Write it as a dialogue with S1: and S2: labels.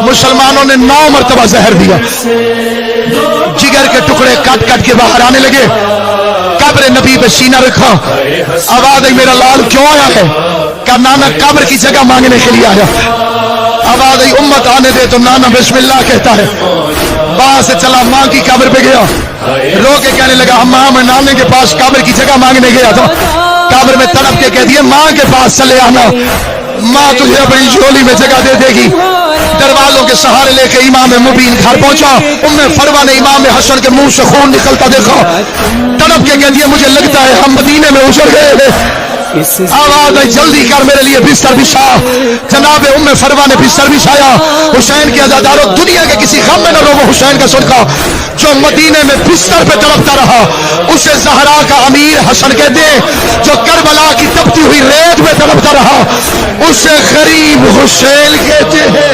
S1: मुसलमानों ने 9 मरतबा जहर दिया, जिगर के टुकड़े काट काट के बाहर आने लगे। कब्र नबी पे सीना रखा, आवाज आई मेरा लाल क्यों आया है? क्या नाना कब्र की जगह मांगने के लिए आया? आवाज आई उम्मत आने दे तो नाना बिस्मिल्लाह कहता है। वहां से चला माँ की कब्र पे गया, रो के कहने लगा माँ मैं नाने के पास कब्र की जगह मांगने गया था। कब्र में तड़प के कह दिया माँ के पास चले आना, माँ तुझे अपनी झोली में जगह दे देगी। दरवाजों के सहारे लेके इमाम मुबीन घर पहुंचा। उम्मे फरवा ने इमाम हसन के मुंह से खून निकलता देखा, तड़प के कह दिया मुझे लगता है हम मदीने में उजड़ गए। आवाज आई जल्दी कर मेरे लिए बिस्तर बिछा। जनाब उम्मे फरवा ने बिस्तर बिछाया। हुसैन के अज़ादारों दुनिया के किसी गम में न रोवो हुसैन का सदका। जो मदीने में बिस्तर पे तड़पता रहा उसे ज़हरा का अमीर हसन कहते हैं, जो करबला की तपती हुई रेत में तड़पता रहा उसे गरीब हुसैन कहते हैं।